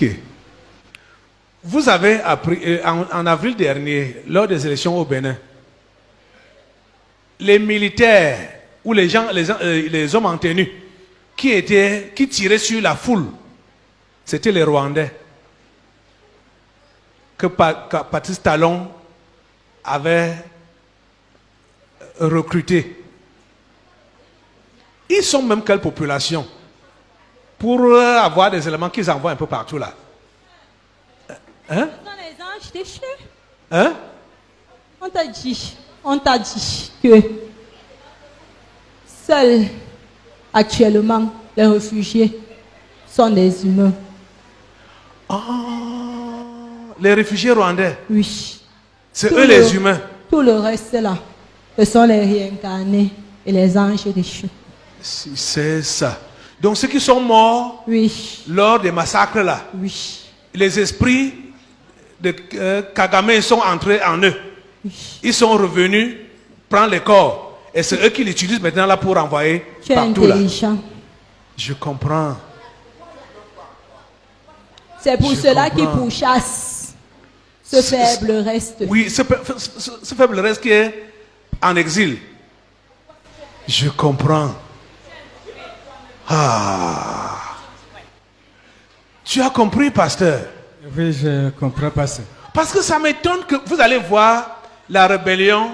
Ok. Vous avez appris, en avril dernier, lors des élections au Bénin, les militaires ou les hommes en tenue qui tiraient sur la foule, c'était les Rwandais que Patrice Talon avait recrutés. Ils sont même quelle population pour avoir des éléments qu'ils envoient un peu partout là? Hein? Ce sont les anges déchus. Hein? On t'a dit que seuls actuellement les réfugiés sont des humains. Ah, les réfugiés rwandais? Oui. C'est eux les humains? Tout le reste là, ce sont les réincarnés et les anges déchus. Si c'est ça. Donc ceux qui sont morts lors des massacres là, les esprits de Kagame sont entrés en eux. Ils sont revenus prendre les corps. Et c'est eux qui l'utilisent maintenant là pour envoyer partout là. Je comprends. C'est pour cela qu'ils pourchassent ce faible reste. Oui, ce faible reste qui est en exil. Je comprends. Ah. Tu as compris, pasteur? Oui, je comprends, pasteur. Parce que ça m'étonne que vous allez voir la rébellion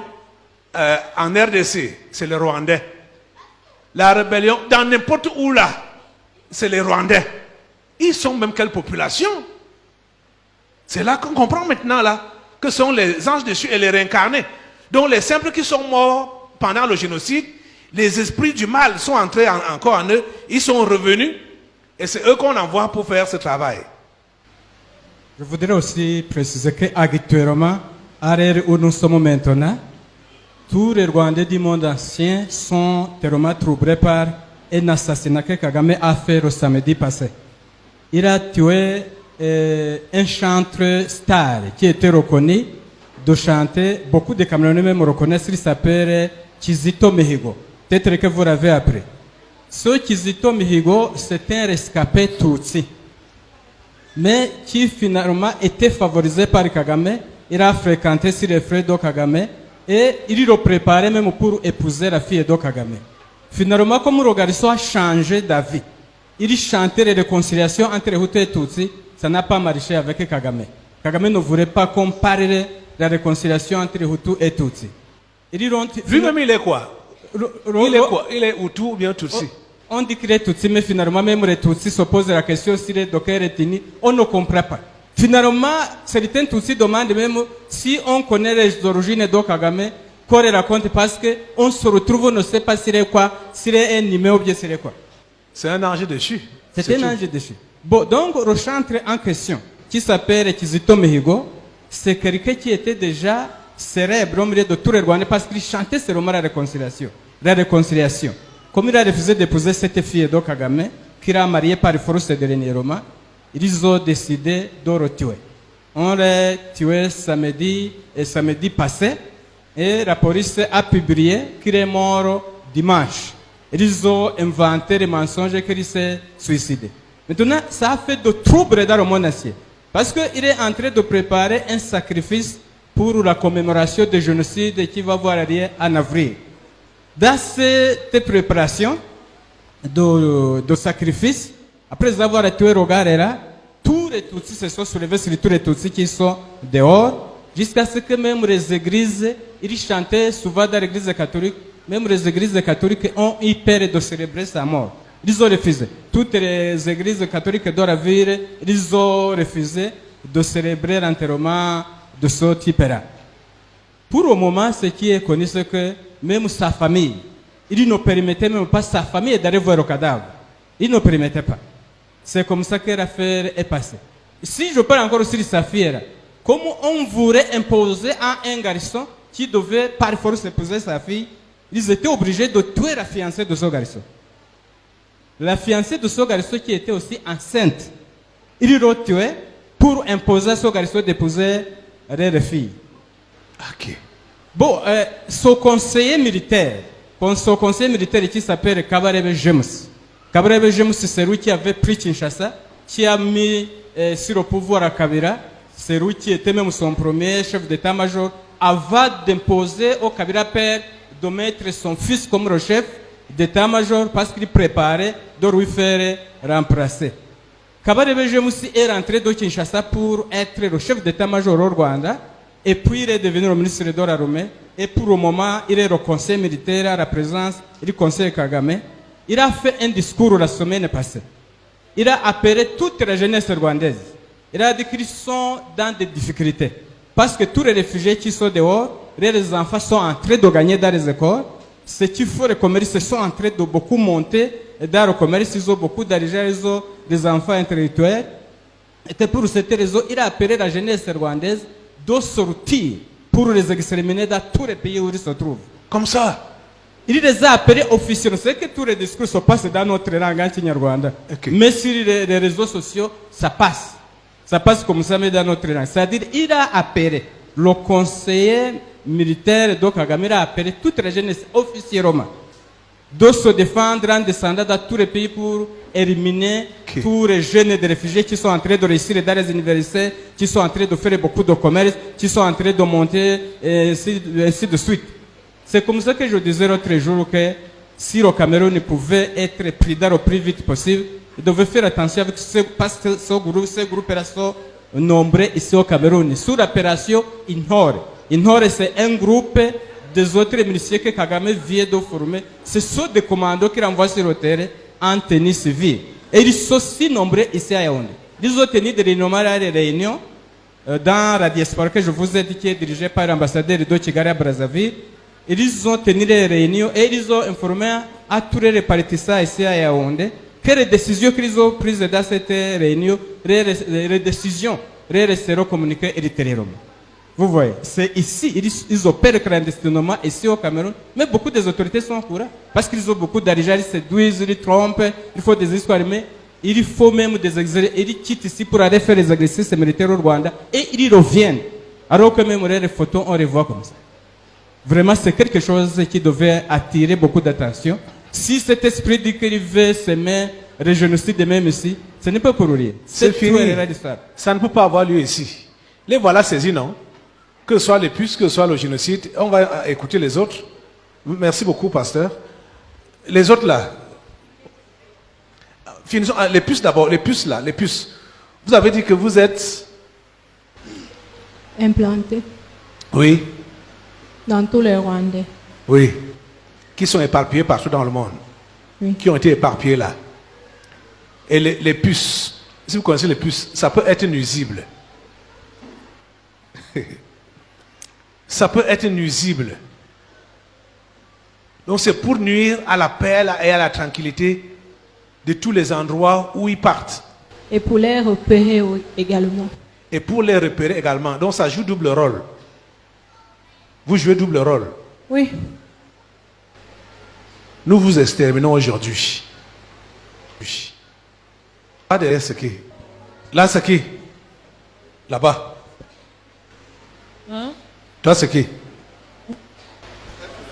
en RDC, c'est les Rwandais. La rébellion dans n'importe où là, c'est les Rwandais. Ils sont même quelle population? C'est là qu'on comprend maintenant là que sont les anges déchus et les réincarnés. Donc les simples qui sont morts pendant le génocide, les esprits du mal sont entrés encore en eux, ils sont revenus et c'est eux qu'on envoie pour faire ce travail. Je voudrais aussi préciser qu'actuellement, à l'heure où nous sommes maintenant, tous les Rwandais du monde ancien sont tellement troublés par un assassinat que Kagame a fait le samedi passé. Il a tué un chanteur star qui était reconnu de chanter. Beaucoup de Camerounais même reconnaissent, il s'appelle Kizito Mihigo. Peut-être que vous l'avez appris. Ce Kizito Mihigo, c'est un rescapé Tutsi, mais qui finalement était favorisé par Kagame. Il a fréquenté sur les frères de Kagame et il le préparait même pour épouser la fille de Kagame. Finalement, comme le garçon a changé d'avis, il chantait les réconciliations entre Hutu et Tutsi, ça n'a pas marché avec Kagame. Kagame ne voulait pas comparer la réconciliation entre Hutu et Tutsi. Lui-même, il est quoi? Il est quoi? Il est Hutu ou bien Tutsi? On dit qu'il est Tutsi, mais finalement, même les Tutsis se posent la question si les dockers est on ne comprend pas. Finalement, certains Tutsis demandent même si on connaît les origines de Kagame, qu'on les raconte parce qu'on se retrouve, on ne sait pas s'il est quoi, s'il est un numéro ou bien s'il est quoi. C'est un ange déchu. C'est un ange déchu. Bon, donc, le chanteur en question, qui s'appelle Kizito Mihigo, c'est quelqu'un qui était déjà célèbre au milieu de tous les Rwandais parce qu'il chantait seulement la réconciliation. La réconciliation. Comme il a refusé d'épouser cette fille de Kagame, qu'il a mariée par force dernièrement, ils ont décidé de le tuer. On l'a tué samedi passé et la police a publié qu'il est mort dimanche. Ils ont inventé les mensonges qu'il s'est suicidé. Maintenant, ça a fait de troubles dans le monde entier. Parce qu'il est en train de préparer un sacrifice pour la commémoration du génocide qui va avoir lieu en avril. Dans cette préparation de sacrifice, après avoir tué Rogarera, tous les Tutsis se sont soulevés sur tous les Tutsis qui sont dehors, jusqu'à ce que même les églises, ils chantaient souvent dans l'église catholique, même les églises catholiques ont eu peur de célébrer sa mort. Ils ont refusé. Toutes les églises catholiques de la ville, ils ont refusé de célébrer l'enterrement de ce type-là. Pour le moment, ce qui est connu, c'est que même sa famille, il ne permettait même pas sa famille d'aller voir le cadavre. Il ne permettait pas. C'est comme ça que l'affaire est passée. Si je parle encore sur sa fille, comme on voulait imposer à un garçon qui devait par force épouser sa fille, ils étaient obligés de tuer la fiancée de ce garçon. La fiancée de ce garçon qui était aussi enceinte, ils l'ont tué pour imposer à ce garçon d'épouser leur fille. Ok. Bon, son conseiller militaire qui s'appelle Kabarebe James. Kabarebe James, c'est lui qui avait pris Kinshasa, qui a mis sur le pouvoir à Kabila, c'est lui qui était même son premier chef d'état-major, avant d'imposer au Kabila père de mettre son fils comme le chef d'état-major parce qu'il préparait de lui faire remplacer. Kabarebe Jemusi est rentré de Kinshasa pour être le chef d'état-major au Rwanda et puis il est devenu le ministre de l'armée et pour le moment il est le conseil militaire à la présence du conseil Kagame. Il a fait un discours la semaine passée. Il a appelé toute la jeunesse rwandaise. Il a dit qu'ils sont dans des difficultés parce que tous les réfugiés qui sont dehors, les enfants sont en train de gagner dans les écoles. Ceux qui font le commerce sont en train de beaucoup monter dans le commerce. Ils ont beaucoup d'argent, ils ont des enfants intellectuels. Et pour cette raison, il a appelé la jeunesse rwandaise de sortir pour les exterminer dans tous les pays où ils se trouvent. Comme ça. Il les a appelés officiellement. C'est que tous les discours se passent dans notre langue en Rwanda. Okay. Mais sur les réseaux sociaux, ça passe. Ça passe comme ça, mais dans notre langue. C'est-à-dire, il a appelé le conseiller militaire de Kagame, il a appelé toute la jeunesse officiellement de se défendre en descendant dans tous les pays pour éliminer tous les jeunes des réfugiés qui sont en train de réussir dans les universités, qui sont en train de faire beaucoup de commerce, qui sont en train de monter, et ainsi de suite. C'est comme ça que je disais l'autre jour que si le Cameroun pouvait être prudent le plus vite possible, il devait faire attention avec parce que ces groupes-là sont nombreux ici au Cameroun. Sur l'opération Inhore. Inhore, c'est un groupe des autres miliciens que Kagame vient de former. Ce sont des commandos qui renvoient sur le terrain en tenue civile. Et ils sont si nombreux ici à Yaoundé. Ils ont tenu des réunions dans la diaspora que je vous ai dit qui est dirigée par l'ambassadeur de Kigali à Brazzaville. Ils ont tenu des réunions et ils ont informé à tous les partisans ici à Yaoundé que les décisions qu'ils ont prises dans cette réunion, les décisions resteront communiquées ultérieurement. Vous voyez, c'est ici, ils opèrent clandestinement ici au Cameroun, mais beaucoup des autorités sont au courant, parce qu'ils ont beaucoup d'argent, ils séduisent, ils trompent, il faut des histoires, mais il faut même des exercices, ils quittent ici pour aller faire les exercices militaires au Rwanda, et ils reviennent, alors que même les photos, on les voit comme ça. Vraiment, c'est quelque chose qui devait attirer beaucoup d'attention. Si cet esprit dit qu'il veut s'aimer, le génocide même ici, ce n'est pas pour rien. C'est fini. Ça ne peut pas avoir lieu ici. Les voilà saisis, non? Que ce soit les puces, que ce soit le génocide, on va écouter les autres. Merci beaucoup, pasteur. Les autres là. Finissons. Les puces d'abord, les puces là, les puces. Vous avez dit que vous êtes implantés. Oui. Dans tous les Rwandais. Oui. Qui sont éparpillés partout dans le monde. Oui. Qui ont été éparpillés là. Et les puces, si vous connaissez les puces, ça peut être nuisible. Ça peut être nuisible. Donc c'est pour nuire à la paix et à la tranquillité de tous les endroits où ils partent. Et pour les repérer également. Et pour les repérer également. Donc ça joue double rôle. Vous jouez double rôle. Oui. Nous vous exterminons aujourd'hui. Pas derrière ce qui. Là, c'est qui? Là-bas. Hein? Toi, c'est qui?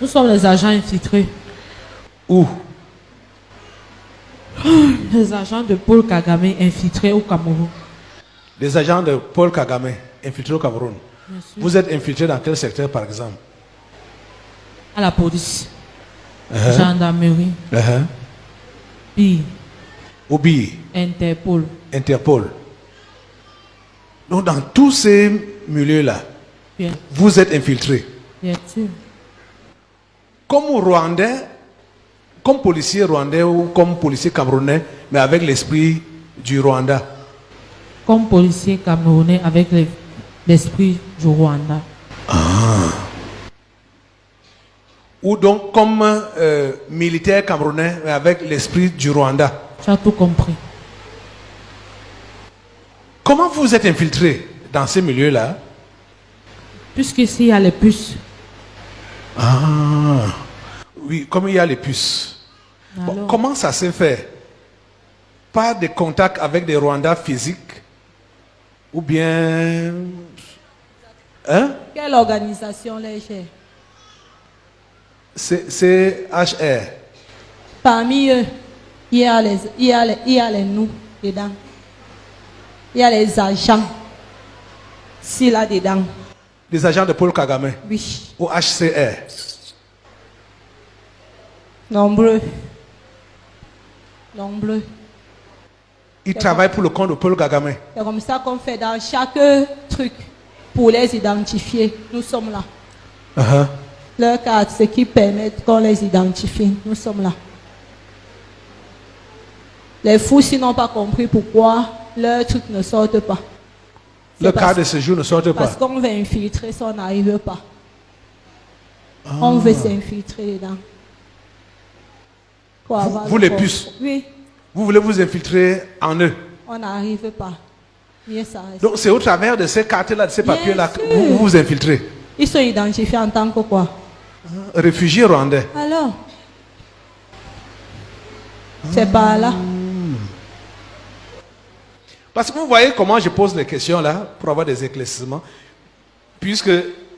Nous sommes les agents infiltrés. Où? Les agents de Paul Kagame infiltrés au Cameroun. Les agents de Paul Kagame infiltrés au Cameroun. Vous êtes infiltrés dans quel secteur, par exemple? À la police. Gendarmerie. BI. Au BI. Interpol. Interpol. Donc dans tous ces milieux-là, Bien. vous êtes infiltrés. Bien sûr. Comme Rwandais, comme policier rwandais ou comme policier camerounais, mais avec l'esprit du Rwanda. Comme policier camerounais avec l'esprit du Rwanda. Ou donc comme militaire camerounais, mais avec l'esprit du Rwanda. Tu as tout compris. Comment vous êtes infiltrés dans ces milieux-là? Puisqu'ici il y a les puces. Ah, oui, comme il y a les puces. Bon, Alors, comment ça s'est fait? Pas de contact avec des Rwandais physiques? Ou bien... Hein? Quelle organisation les chers? C'est HR. Parmi eux, il y a les nous dedans. Il y a les agents. Si là-dedans. Les agents de Paul Kagame Oui. au HCR. Nombreux. Nombreux. Ils travaillent pour le compte de Paul Kagame. C'est comme ça qu'on fait dans chaque truc pour les identifier. Nous sommes là. Uh-huh. Leur carte, ce qui permet qu'on les identifie. Nous sommes là. Les fous, s'ils n'ont pas compris pourquoi leurs trucs ne sortent pas. C'est Le parce- carte de séjour ne sort pas. Parce qu'on veut infiltrer ça, on n'arrive pas. On veut s'infiltrer dedans. Pour avoir vous le les corps. puces. Oui, Vous voulez vous infiltrer en eux. on n'arrive pas. Mieux ça reste. Donc c'est au travers de ces cartes-là, de ces Bien papiers-là que sûr. vous vous infiltrez. Ils sont identifiés en tant que quoi? Réfugiés rwandais. Alors, c'est par là. Parce que vous voyez comment je pose les questions là pour avoir des éclaircissements. Puisque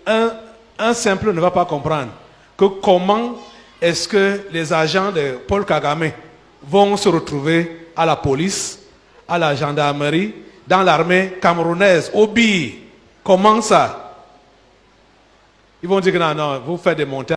un simple ne va pas comprendre que comment est-ce que les agents de Paul Kagame vont se retrouver à la police, à la gendarmerie, dans l'armée camerounaise, au BI. Comment ça? Ils vont dire que non, vous faites des montages.